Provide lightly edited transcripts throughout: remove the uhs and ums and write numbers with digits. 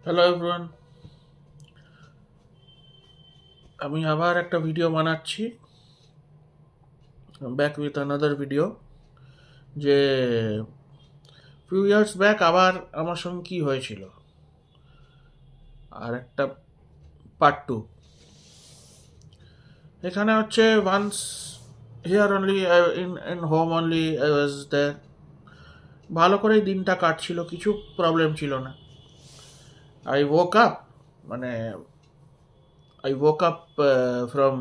Hello everyone, আমি আবার একটা ভিডিও বানাচ্ছি, ব্যাক উইথ আনাদার ভিডিও। যে ফিউ ইয়ার্স ব্যাক আবার আমার সঙ্গে কী হয়েছিল, আর একটা পার্ট টু। এখানে হচ্ছে once here only in in home only I was there. ভালো করেই দিনটা কাটছিল, কিছু প্রবলেম ছিল না। আই ওক আপ, মানে আই ওক আপ ফ্রম,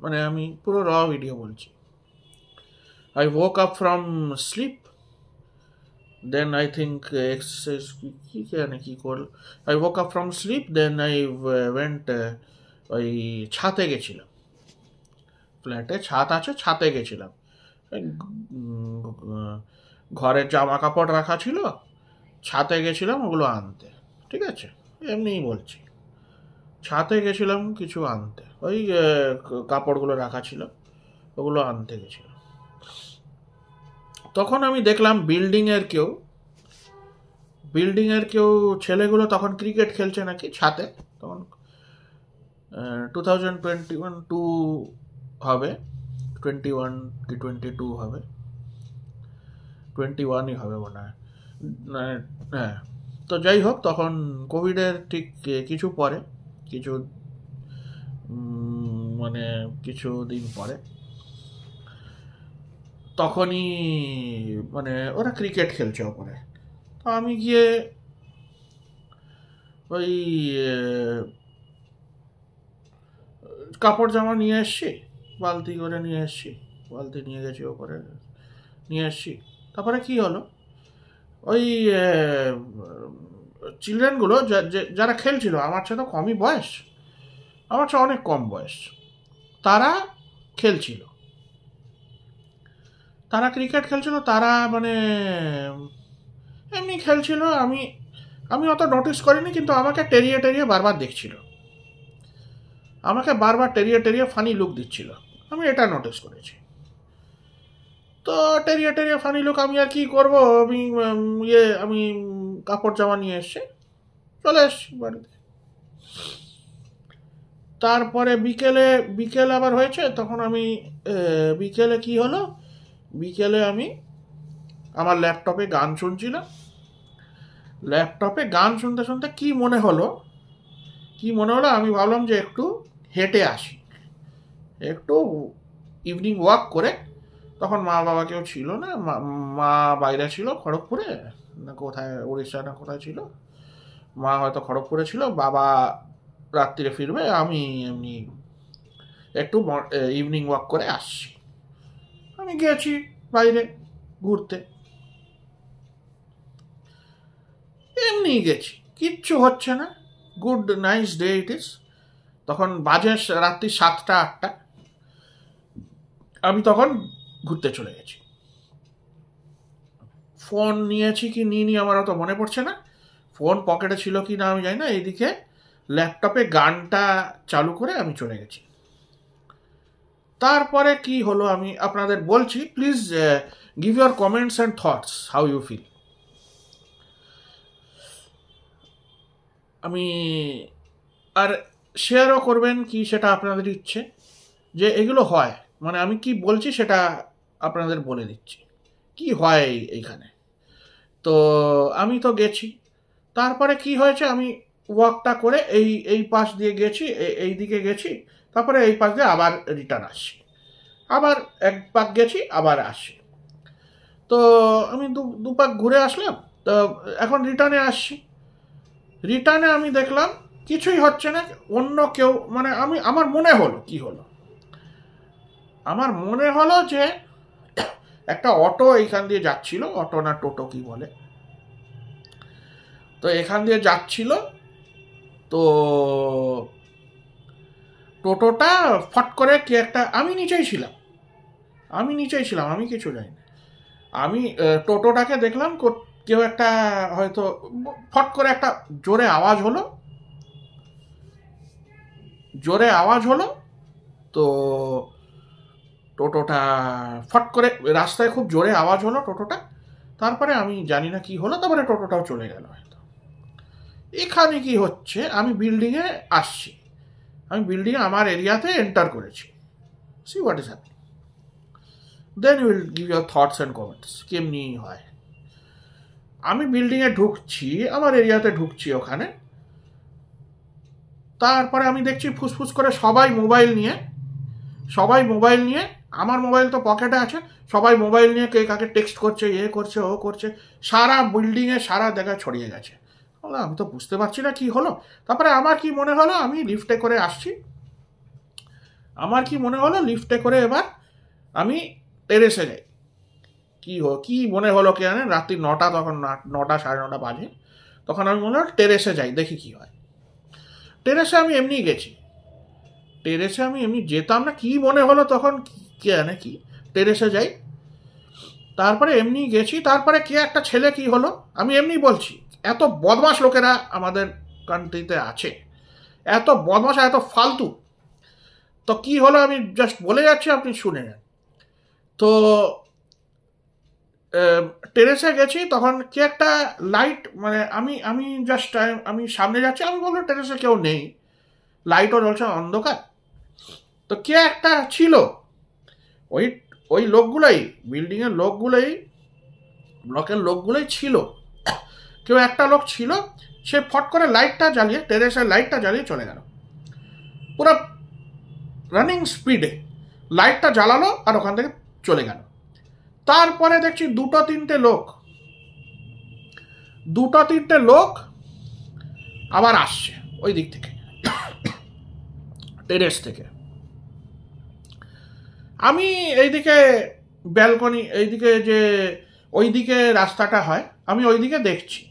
মানে আমি পুরো র ভিডিও বলছি। I woke up from sleep, then I think exercise কি করল। I woke up from sleep, then I went ওই ছাতে গেছিলাম, ফ্ল্যাটে ছাদ আছে, ছাতে গেছিলাম। ঘরে জামা কাপড় রাখা ছিল, ছাতে গেছিলাম ওগুলো আনতে। ঠিক আছে, এমনিই বলছি। ছাতে গেছিলাম কিছু আনতে, ওই কাপড়গুলো রাখা ছিল, ওগুলো আনতে গেছিলাম। তখন আমি দেখলাম বিল্ডিংয়ের কেউ ছেলেগুলো তখন ক্রিকেট খেলছে নাকি ছাতে। তখন 2021 হবে, 21 কি 22 হবে, 21ই হবে মনে হয়। হ্যাঁ, তো যাই হোক, তখন কোভিডের ঠিক কিছু পরে, কিছু মানে কিছু দিন পরে, তখনই মানে ওরা ক্রিকেট খেলছে ওপরে। তো আমি গিয়ে ওই কাপড় জামা নিয়ে এসছি, বালতি করে নিয়ে এসছি, বালতি নিয়ে গেছি ওপরে, নিয়ে এসছি। তারপরে কি হলো, ওই চিলড্রেনগুলো যারা খেলছিল, আমার চেয়ে তো কমই বয়স, আমার চেয়ে অনেক কম বয়স, তারা খেলছিল, তারা ক্রিকেট খেলছিল, তারা মানে এমনি খেলছিল। আমি আমি অত নোটিস করিনি, কিন্তু আমাকে টেরিয়ে টেরিয়ে বারবার দেখছিল, আমাকে বারবার টেরিয়ে টেরিয়ে ফানি লুক দিচ্ছিল, আমি এটা নোটিস করেছি। তো টেরিয়ে টেরিয়ে ফানি লুক, আমি আর কি করবো, আমি কাপড় জামা নিয়ে এসছি, চলে এসছি বাড়িতে। তারপরে বিকেল আবার হয়েছে, তখন আমি বিকেলে কি হলো, বিকেলে আমি আমার ল্যাপটপে গান শুনছিলাম। ল্যাপটপে গান শুনতে শুনতে কি মনে হলো, আমি ভাবলাম যে একটু হেঁটে আসি, একটু ইভিনিং ওয়াক করে। তখন মা বাবা কেউ ছিল না, মা বাইরে ছিল খড়গপুরে না কোথায়, উড়িষ্যা না কোথায় ছিল। মা হয়তো খড়গপুরে ছিল, বাবা রাত্রিরে ফিরবে, আমি এমনি একটু ইভিনিং ওয়াক করে আসছি। আমি গেছি বাইরে ঘুরতে, এমনি গেছি, কিচ্ছু হচ্ছে না, good nice day it is. তখন বাজে রাত্রি 7টা 8টা, আমি তখন ঘুরতে চলে গেছি। ফোন নিয়েছি কি নিইনি আমার অত মনে পড়ছে না, ফোন পকেটে ছিল কি না আমি জানি না। এইদিকে ল্যাপটপে গানটা চালু করে আমি চলে গেছি। তারপরে কি হলো আমি আপনাদের বলছি, please give your comments and thoughts, how you feel. আমি আর শেয়ারও করবেন কি সেটা আপনাদের ইচ্ছে, যে এগুলো হয়, মানে আমি কি বলছি সেটা আপনাদের বলে দিচ্ছি কি হয় এইখানে। তো আমি তো গেছি, তারপরে কি হয়েছে, আমি ওয়াকটা করে এই এই পাশ দিয়ে গেছি, এই দিকে গেছি, তারপরে এই পাশ দিয়ে আবার রিটার্ন আসছি, আবার এক পাক গেছি আবার আসছি। তো আমি দু পাক ঘুরে আসলাম। তো এখন রিটার্নে আসছি, রিটার্নে আমি দেখলাম কিছুই হচ্ছে না, অন্য কেউ, মানে আমার মনে হলো কি হলো, আমার মনে হলো যে একটা অটো এইখান দিয়ে যাচ্ছিল, অটো না টোটো কি বলে, তো এখান দিয়ে যাচ্ছিল। তো টোটোটা ফট করে কি একটা, আমি নিচেই ছিলাম, আমি কিছু জানি না। আমি টোটোটাকে দেখলাম, কেউ একটা হয়তো ফট করে একটা জোরে আওয়াজ হলো। তো টোটোটা ফট করে, রাস্তায় খুব জোরে আওয়াজ হলো টোটোটা। তারপরে আমি জানি না কি হলো, তারপরে টোটোটাও চলে গেল হয়তো। এখানে কি হচ্ছে, আমি বিল্ডিংয়ে আসছি, আমি বিল্ডিংয়ে আমার এরিয়াতে এন্টার করেছি। See what is happening, then you will give your thoughts and comments কেমনি হয়। আমি বিল্ডিংয়ে ঢুকছি, আমার এরিয়াতে ঢুকছি ওখানে, তারপরে আমি দেখছি ফুসফুস করে সবাই মোবাইল নিয়ে, আমার মোবাইল তো পকেটে আছে, সবাই মোবাইল নিয়ে কে কাকে টেক্সট করছে, এ করছে ও করছে, সারা বিল্ডিংয়ে সারা জায়গায় ছড়িয়ে গেছে। আমি তো বুঝতে পারছি না কি হলো। তারপরে আমার কি মনে হলো, আমি লিফটে করে আসছি, আমার কি মনে হলো লিফটে করে এবার আমি টেরেসে যাই। কি মনে হলো কে জানে, রাত্রি 9টা, তখন 9টা 9:30 বাজে, তখন আমি মনে হলো টেরেসে যাই, দেখি কি হয়। টেরেসে আমি এমনি গেছি, টেরেসে আমি এমনি যেতাম না, কি মনে হলো তখন কে জানে কি, টেরেসে যাই, তারপরে এমনি গেছি। তারপরে কে একটা ছেলে কি হলো, আমি এমনি বলছি, এত বদমাশ লোকেরা আমাদের কান্ট্রিতে আছে, এত বদমাশ, এত ফালতু। তো কি হলো আমি জাস্ট বলে যাচ্ছি, আপনি শুনে নেন। তো টেরেসে গেছি, তখন কে একটা লাইট, মানে আমি জাস্ট আমি সামনে যাচ্ছি, আমি বললো টেরেসে কেউ নেই, লাইটও জ্বলছে, অন্ধকার। তো কে একটা ছিল, ওই লোকগুলোই, বিল্ডিংয়ের লোকগুলোই, ব্লকের লোকগুলোই ছিল, কেউ একটা লোক ছিল, সে ফট করে লাইটটা জ্বালিয়ে, টেরেসের লাইটটা জ্বালিয়ে চলে গেল, পুরো রানিং স্পিডে লাইটটা জ্বালালো আর ওখান থেকে চলে গেল। তারপরে দেখছি দুটো তিনটে লোক আবার আসছে ওই দিক থেকে, টেরেস থেকে। আমি এইদিকে ব্যালকনি, এইদিকে যে ওইদিকে রাস্তাটা হয়, আমি ওইদিকে দেখছি,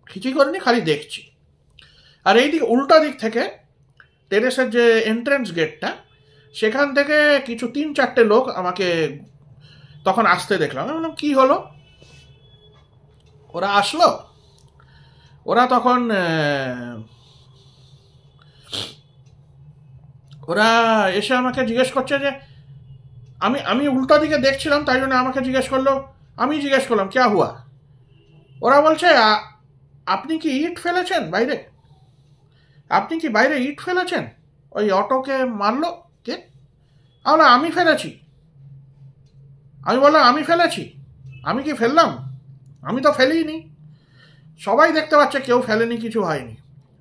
কিছুই করিনি, খালি দেখছি। আর এইদিকে উল্টো দিক থেকে টেরেসের যে এন্ট্রেন্স গেটটা, সেখান থেকে কিছু 3-4টে লোক আমাকে তখন আসতে দেখলাম। আমি বললাম কি হলো, ওরা আসলো, ওরা তখন ওরা এসে আমাকে জিজ্ঞেস করছে যে, আমি উল্টো দিকে দেখছিলাম, তাই জন্য আমাকে জিজ্ঞেস করলো, আমি জিজ্ঞেস করলাম ক্যা হুয়া। ওরা বলছে আপনি কি ইট ফেলেছেন বাইরে, আপনি কি বাইরে ইট ফেলেছেন, ওই অটোকে মারলো কে। আমি ফেলেছি। আমি বললাম আমি ফেলেছি, আমি কি ফেললাম, আমি তো ফেলিনি, সবাই দেখতে পাচ্ছে কেউ ফেলেনি, কিছু হয়নি।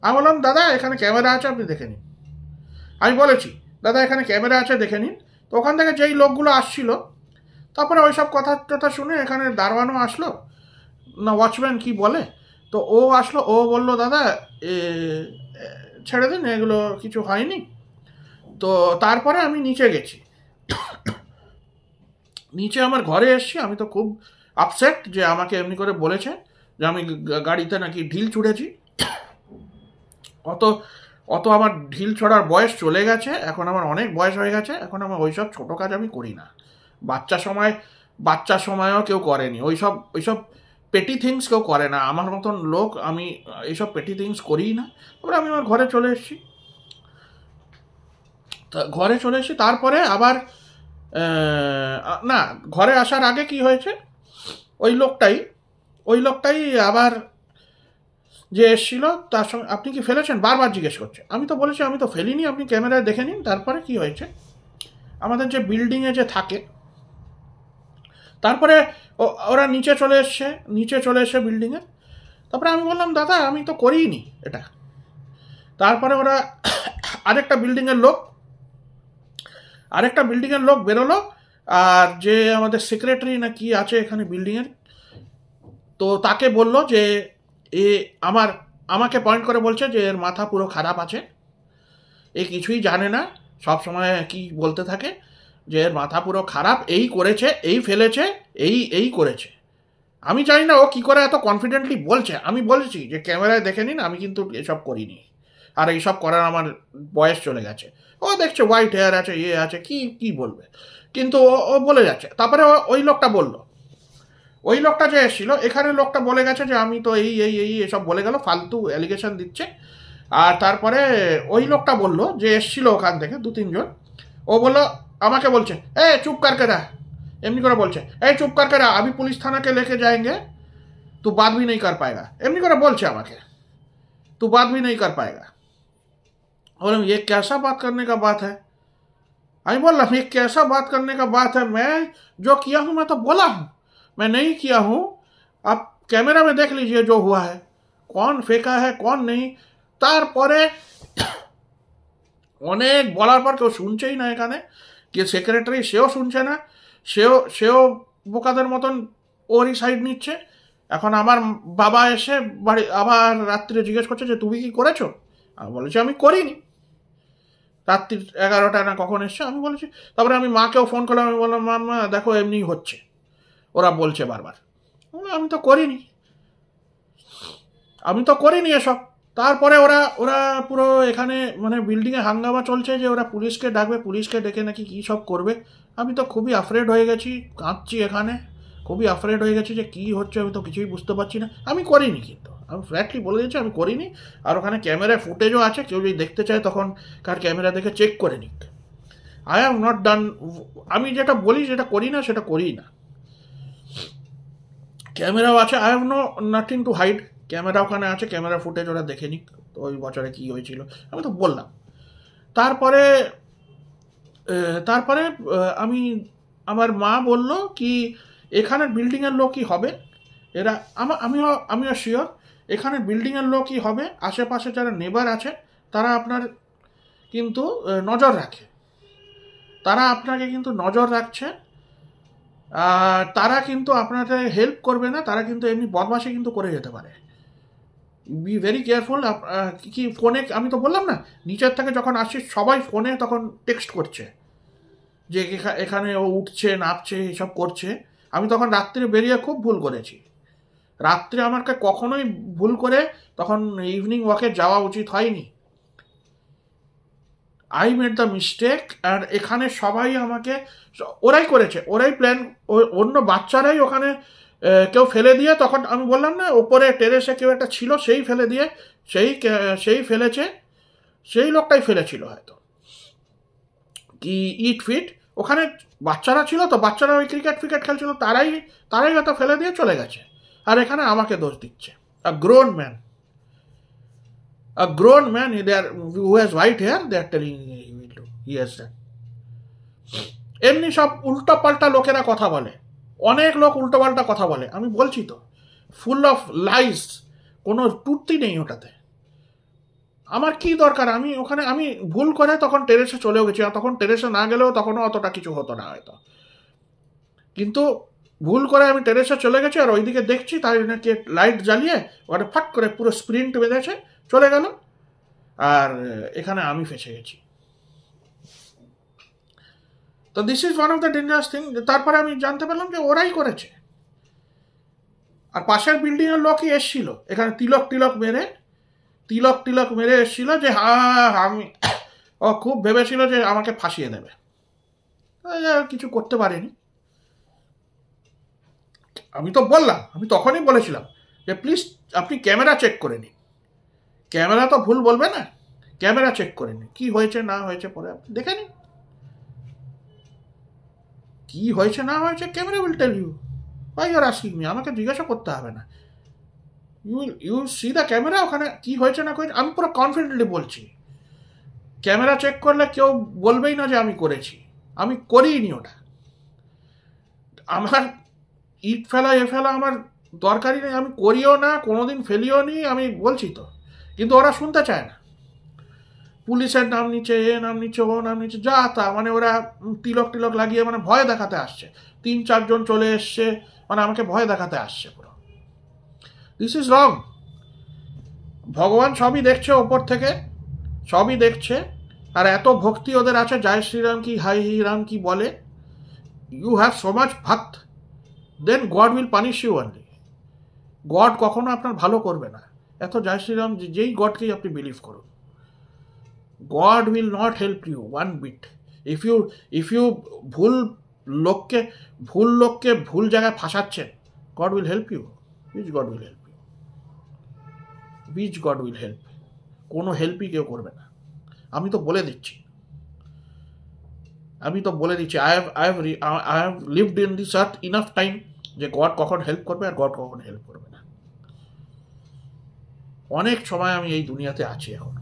আমি বললাম দাদা এখানে ক্যামেরা আছে, আপনি দেখে নিন। আমি বলেছি দাদা এখানে ক্যামেরা আছে, দেখে নিন। তো ওখান থেকে যেই লোকগুলো আসছিল, তারপরে ওই সব কথা শুনে এখানে দারোয়ানও আসলো, না ওয়াচম্যান কি বলে, তো ও আসলো, ও বলল দাদা ছেড়ে দিন, এগুলো কিছু হয়নি। তো তারপরে আমি নিচে গেছি, নিচে আমার ঘরে এসছি। আমি তো খুব আপসেট যে আমাকে এমনি করে বলেছে যে আমি গাড়িতে নাকি ঢিল ছুঁড়েছি। অত আমার ঢিল ছোড়ার বয়স চলে গেছে, এখন আমার অনেক বয়স হয়ে গেছে, এখন আমার ওইসব ছোটো কাজ আমি করি না। বাচ্চা সময়ও কেউ করেনি ওইসব পেটি থিংস, কেউ করে না আমার মতন লোক। আমি এইসব পেটি থিংস করিই না। তারপরে আমি আমার ঘরে চলে এসেছি। তারপরে আবার না, ঘরে আসার আগে কি হয়েছে, ওই লোকটাই আবার যে এসেছিল, তার সঙ্গে আপনি কি ফেলেছেন বারবার জিজ্ঞেস করছে। আমি তো বলেছি আমি তো ফেলিনি, আপনি ক্যামেরায় দেখে নিন। তারপরে কি হয়েছে, আমাদের যে বিল্ডিংয়ে যে থাকে, তারপরে ওরা নিচে চলে এসে বিল্ডিংয়ে। তারপরে আমি বললাম দাদা আমি তো করিনি এটা। তারপরে ওরা আরেকটা বিল্ডিংয়ের লোক বেরোলো, আর যে আমাদের সেক্রেটারি না কি আছে এখানে বিল্ডিংয়ের, তো তাকে বললো যে আমাকে পয়েন্ট করে বলছে যে এর মাথা পুরো খারাপ আছে, এ কিছুই জানে না, সব সময় কি বলতে থাকে যে এর মাথা পুরো খারাপ, এই করেছে, এই ফেলেছে, এই করেছে। আমি জানি না ও কি করে এত কনফিডেন্টলি বলছে। আমি বলছি যে ক্যামেরায় দেখে নিন, আমি কিন্তু এসব করিনি, আর এইসব করার আমার বয়স চলে গেছে। ও দেখছে হোয়াইট হেয়ার আছে, আছে, কি বলবে, কিন্তু ও বলে যাচ্ছে। তারপরে ওই লোকটা যে এসেছিল, এখানে লোকটা বলে গেছে যে আমি তো এই এসব বলে গেল, ফালতু অ্যালিগেশন দিচ্ছে। আর তারপরে ওই লোকটা বলল যে এসেছিল ওখান থেকে 2-3 জন, ও বললো, আমাকে বলছে চুপ करके रह, এমনি করে বলছে চুপ करके रह, अभी पुलिस थाना के लेके जाएंगे, तू बात भी नहीं कर पाएगा, এমনি করে বলছে আমাকে। तू बात भी नहीं कर पाएगा। बोले ये कैसा बात करने का बात है? आई बोल रहा ये कैसा बात करने का बात है? मैं जो किया हूं मैं तो बोला हूं, मैं नहीं किया हूं। आप कैमरा में देख लीजिए जो हुआ है, कौन फेंका है कौन नहीं। তারপরে অনেক বলার পর কেউ শুনছেই না, এখানে কে সেক্রেটারি সেও শুনছে না, সেও বোকাদের মতন ওরই সাইড নিচ্ছে। এখন আমার বাবা এসে বাড়ি আবার রাত্রে জিজ্ঞেস করছে যে তুমি কি করেছো? আমি বলেছি আমি করিনি। রাত্রি 11টা না কখন এসছে আমি বলেছি। তারপরে আমি মাকেও ফোন করলাম, আমি বললাম মা দেখো এমনি হচ্ছে, ওরা বলছে বারবার। আমি তো করিনি, আমি তো করিনি এসব। তারপরে ওরা ওরা পুরো এখানে মানে বিল্ডিংয়ে হাঙ্গামা চলছে যে ওরা পুলিশকে ডাকবে, পুলিশকে ডেকে নাকি কী সব করবে। আমি তো খুবই আফ্রেড হয়ে গেছি, কাঁদছি এখানে, খুবই আফ্রেড হয়ে গেছি যে কী হচ্ছে আমি তো কিছুই বুঝতে পারছি না। আমি করিনি, কিন্তু আমি ফ্ল্যাটলি বলে দিচ্ছি আমি করিনি। আর ওখানে ক্যামেরা ফুটেজও আছে, কেউ যদি দেখতে চায় তখন কার ক্যামেরা দেখে চেক করে নিক। আই হ্যাভ নট ডান, আমি যেটা বলি যেটা করি না সেটা করি না। ক্যামেরাও আছে, I have no nothing to hide. Camera ওখানে আছে, ক্যামেরা ফুটেজ ওরা দেখে নিক তো ওই বছরে কী হয়েছিল, আমি তো বললাম। তারপরে তারপরে আমি আমার মা বলল কি এখানের বিল্ডিংয়ের লোকই হবে এরা। আমিও শিওর এখানে বিল্ডিংয়ের লোকই হবে। আশেপাশে যারা নেবার আছে তারা আপনার কিন্তু নজর রাখে, তারা আপনাকে কিন্তু নজর রাখছে। আর তারা কিন্তু আপনাকে হেল্প করবে না, তারা কিন্তু এমনি বদমাশি কিন্তু করে যেতে পারে। Be very careful. কি ফোনে আমি তো বললাম না, নিচের থেকে যখন আসছি সবাই ফোনে তখন টেক্সট করছে যে এখানে ও উঠছে নাপছে এসব করছে। আমি তখন রাত্রে বেরিয়ে খুব ভুল করেছি। রাত্রে আমাকে কখনোই ভুল করে তখন ইভিনিং ওয়াকে যাওয়া উচিত হয়নি। I made the mistake. আর এখানে সবাই আমাকে, ওরাই করেছে, ওরাই প্ল্যান, অন্য বাচ্চারাই ওখানে কেউ ফেলে দিয়ে, তখন আমি বললাম না ওপরে টেরেসে কেউ একটা ছিল সেই ফেলে দিয়ে, সেই ফেলেছে, সেই লোকটাই ফেলেছিল হয়তো কি ইট ফিট। ওখানে বাচ্চারা ছিল তো, বাচ্চারা ওই ক্রিকেট ফিকেট খেলছিল, তারাই হয়তো ফেলে দিয়ে চলে গেছে। আর এখানে আমাকে দোষ দিচ্ছে। A grown man who has white hair, they are telling he will do, he has done. এমনি সব উল্টো পাল্টা লোকেরা কথা বলে, অনেক লোক উল্টো পাল্টা কথা বলে, আমি বলছি তো, ফুল অফ লাইস, কোনো টুর্তি নেই ওটাতে। আমার কি দরকার? আমি ভুল করে তখন টেরেসে চলেও গেছি, তখন টেরেসে না গেলেও তখনও অতটা কিছু হতো না হয়তো, কিন্তু ভুল করে আমি টেরেসে চলে গেছি। আর ওইদিকে দেখছি তাই নাকি লাইট জ্বালিয়ে ওখানে ফাট করে পুরো স্প্রিন্ট বেঁধেছে চলে গেল, আর এখানে আমি ফেসে গেছি। তো this is one of the dangerous thing. তারপরে আমি জানতে পারলাম যে ওরাই করেছে। আর পাশের বিল্ডিংয়ের লোকই এসছিল এখানে তিলক মেরে এসছিল যে আমি, ও খুব ভেবেছিল যে আমাকে ফাঁসিয়ে দেবে, কিছু করতে পারেনি। আমি তো বললাম, আমি তখনই বলেছিলাম যে প্লিজ আপনি ক্যামেরা চেক করে নিন। ক্যামেরা তো ভুল বলবে না, ক্যামেরা চেক করে নিন, কি হয়েছে না হয়েছে পরে আপনি দেখে নিন, কি হয়েছে না হয়েছে camera will tell you. Why you are asking me? আমাকে জিজ্ঞাসা করতে হবে না, ইউ সি দ্য ক্যামেরা, ওখানে কি হয়েছে না হয়েছে। আমি পুরো কনফিডেন্টলি বলছি, ক্যামেরা চেক করলে কেউ বলবেই না যে আমি করেছি, আমি করিনি ওটা। আমার ইট ফেলা আমার দরকারই নেই, আমি করিও না, কোনোদিন ফেলিও নি, আমি বলছি তো। কিন্তু ওরা শুনতে চায় না, পুলিশের নাম নিচ্ছে, এ নাম নিচ্ছে, ও নাম নিচ্ছে, যা তা, মানে ওরা তিলক লাগিয়ে মানে ভয় দেখাতে আসছে। 3-4 জন চলে এসছে, মানে আমাকে ভয় দেখাতে আসছে পুরো। This is wrong. ভগবান সবই দেখছে, ওপর থেকে সবই দেখছে। আর এত ভক্তি ওদের আছে, জয় শ্রীরাম কি হাই রাম কি বলে। ইউ হ্যাভ সো মাচ ভক্ত, then God will punish you only. God কখনো আপনার ভালো করবে না। এত জয় শ্রীরাম যেই গডকেই আপনি বিলিভ করুন, God will not help you one bit. If you ভুল লোককে ভুল জায়গায় ফাঁসাচ্ছেন, God will help you. Which God will help you? Which God will help? কোনো হেল্পই কেউ করবে না। আমি তো বলে দিচ্ছি, I have lived in this earth enough time যে God কখন হেল্প করবে আর God কখন হেল্প করবে না। অনেক সময় আমি এই দুনিয়াতে আছি এখন।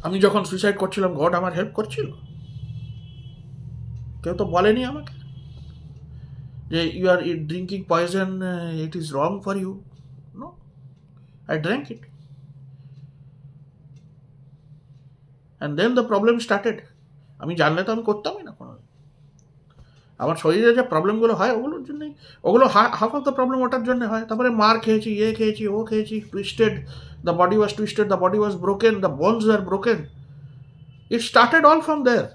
আমি যখন সুইসাইড করছিলাম গড আমার হেল্প করছিল? কেউ তো বলেনি আমাকে যে you are drinking poison, it is wrong for you. No, I drank it and then the problem started. আমি জানলে তো আমি করতামই না কোনো। আমার শরীরে যে প্রবলেমগুলো হয় ওগুলোর জন্যই, ওগুলো হাফ অফ দ্য প্রবলেম ওটার জন্য হয়। তারপরে মার খেয়েছি, খেয়েছি, ও খেয়েছি, twisted, the body was twisted, the body was broken, the bones were broken. It started all from there,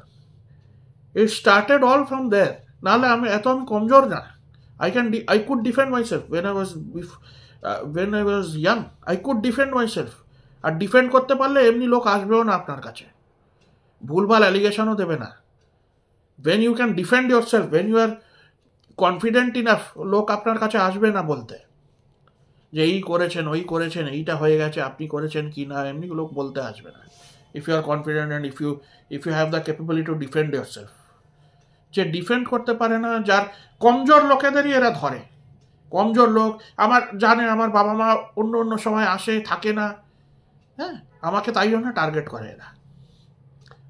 it started all from there. নাহলে আমি কমজোর না। I could defend myself when I was young. I could defend myself. আর defend করতে পারলে এমনি লোক আসবেও না আপনার কাছে, ভুলভাল অ্যালিগেশনও দেবে না। when you can defend yourself, when you are confident enough, লোক আপনার কাছে আসবে না বলতে যে এই করেছেন, ওই করেছেন, এইটা হয়ে গেছে, আপনি করেছেন কি না, এমনি লোক বলতে আসবে না। if you are confident and if you have the capability to defend yourself. যে ডিফেন্ড করতে পারে না, যার কমজোর লোকেদেরই এরা ধরে। কমজোর লোক আমার জানে, আমার বাবা মা অন্য সময় আসে, থাকে না, হ্যাঁ, আমাকে তাই জন্য টার্গেট করে এরা।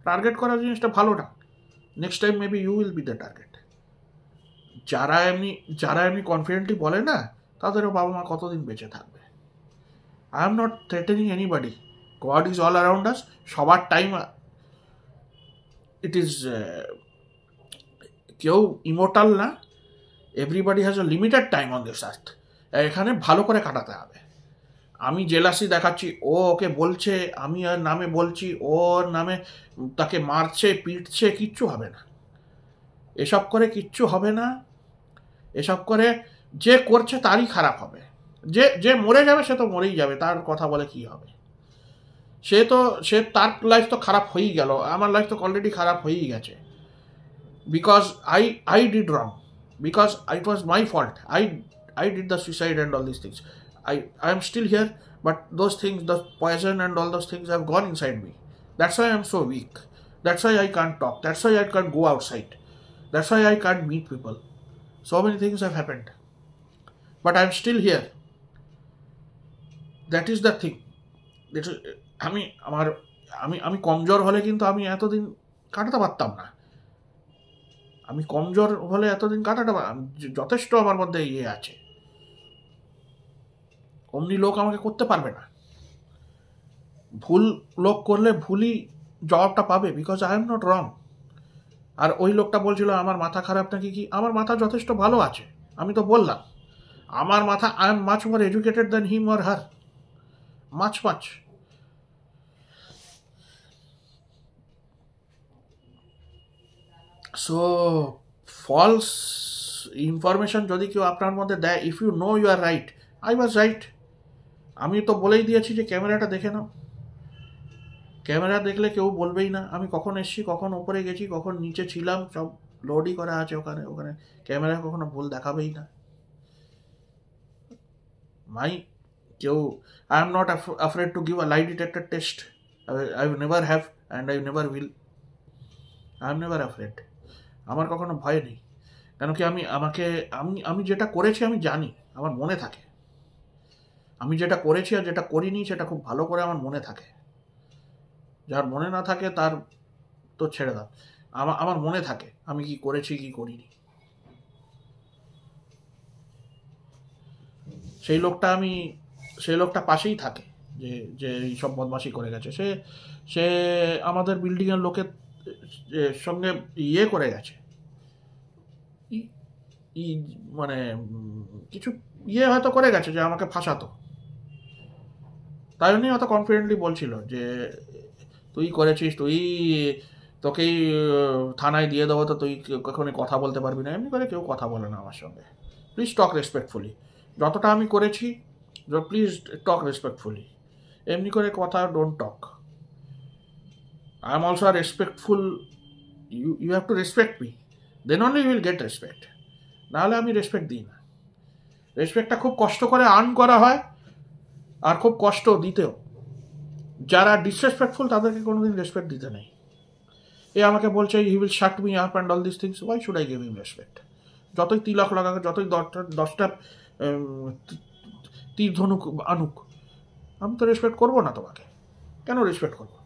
টার্গেট করার জিনিসটা ভালো না। Next time maybe you will be the target. যারা এমনি কনফিডেন্টলি বলে না, তাদেরও বাবা মা কতদিন বেঁচে থাকবে। I am not threatening anybody, god is all around us. সবার টাইম ইট ইজ, কেউ ইমোর্টাল না, everybody has a limited time on this আর্থ। এখানে ভালো করে কাটাতে হবে। আমি জেলাসি দেখাচ্ছি, ও ওকে বলছে, আমি ওর নামে বলছি, ওর নামে তাকে মারছে, পিটছে, কিচ্ছু হবে না। এসব করে কিচ্ছু হবে না। এসব করে যে করছে তারই খারাপ হবে। যে মরে যাবে সে তো মরেই যাবে, তার কথা বলে কি হবে? সে তার লাইফ তো খারাপ হয়েই গেল, আমার লাইফ তো অলরেডি খারাপ হয়েই গেছে। Because I did wrong, because it was my fault. I did the suicide and all these things. I am still here, but those things, the poison and all those things have gone inside me. That's why I am so weak. That's why I can't talk. That's why I can't go outside. That's why I can't meet people. So many things have happened, but I am still here. That is the thing. আমি কমজোর হলে কিন্তু আমি এতদিন কাটাতে পারতাম না। আমি কমজোর হলে এতদিন কাটাতে যথেষ্ট আমার মধ্যে ইয়ে আছে। অমনি লোক আমাকে করতে পারবে না। ভুল লোক করলে ভুলই জবাবটা পাবে, because I am not wrong. আর ওই লোকটা বলছিল আমার মাথা খারাপ নাকি কি, আমার মাথা যথেষ্ট ভালো আছে। আমি তো বললাম আমার মাথা, I am much more educated than him or her, much. So false information যদি কেউ আপনার মধ্যে দেয়, if you know you are right, I was right. আমি তো বলেই দিয়েছি যে ক্যামেরাটা দেখে নাও। ক্যামেরা দেখলে কেউ বলবেই না আমি কখন এসছি, কখন ওপরে গেছি, কখন নিচে ছিলাম, সব লোডই করা আছে ওখানে ক্যামেরা কখনো ভুল দেখাবেই না। I am not afraid to give a lie detector test. I never have and I never will. I am never afraid. আমার কখনো ভয় নেই, কেন কি আমি যেটা করেছি আমি জানি, আমার মনে থাকে। আমি যেটা করেছি আর যেটা করিনি সেটা খুব ভালো করে আমার মনে থাকে। যার মনে না থাকে তার তো ছেড়ে দাও। আমার মনে থাকে আমি কি করেছি কি করিনি। সেই লোকটা পাশেই থাকে যে সব বদমাশি করে গেছে। সে আমাদের বিল্ডিংয়ের লোকের সঙ্গে ইয়ে করে গেছে, মানে কিছু ইয়ে হয়তো করে গেছে যে আমাকে ফাঁসাতো। তাই জন্যই অত কনফিডেন্টলি বলছিল যে তুই করেছিস, তোকেই থানায় দিয়ে দেবো, তো তুই কখনই কথা বলতে পারবি না। এমনি করে কেউ কথা বলে না আমার সঙ্গে। Please talk respectfully. যতটা আমি করেছি, প্লিজ টক রেসপেক্টফুলি। এমনি করে কথা don't talk. I am also respectful. You have to respect me, then only you will get respect. নাহলে আমি রেসপেক্ট দিই না। রেসপেক্টটা খুব কষ্ট করে আর্ন করা হয়, আর খুব কষ্ট দিতেও। যারা ডিসরেসপেক্টফুল তাদেরকে কোনোদিন রেসপেক্ট দিতে নেই। আমাকে বলছে he will shut me up and all this things, why should I give him respect? যতই তিলক লাগাক, যতই 10টা তীর ধনুক আনুক, আমি তো রেসপেক্ট করবো না তোমাকে। কেন রেসপেক্ট করবো?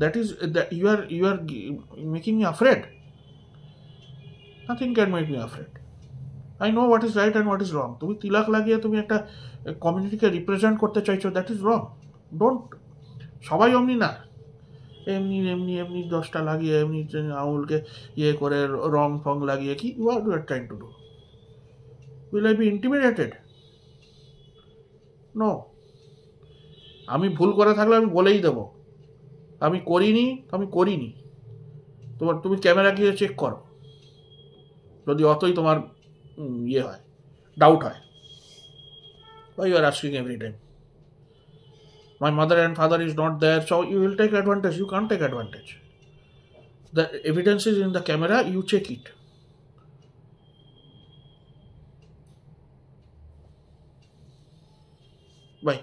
That is you are making me afraid. Nothing can make me afraid. I know what is right and what is wrong. তুমি তিলক লাগিয়ে তুমি একটা কমিউনিটিকে রিপ্রেজেন্ট করতে চাইছো, দ্যাট ইজ রং। ডোন্ট। সবাই অমনি না, এমনি এমনি এমনি 10টা লাগিয়ে এমনি আঙুলকে ইয়ে করে রং ফং লাগিয়ে, কি what you are trying to do? Will I be intimidated? No. আমি ভুল করে থাকলে আমি বলেই দেবো, আমি করিনি। তুমি ক্যামেরা গিয়ে চেক করো, যদি অতই তোমার ইয়ে হয়, ডাউট হয়। Why you are asking every time? My mother and father is not there, so you will take advantage. You can't take advantage. The evidence is in the camera, you check it. Bye.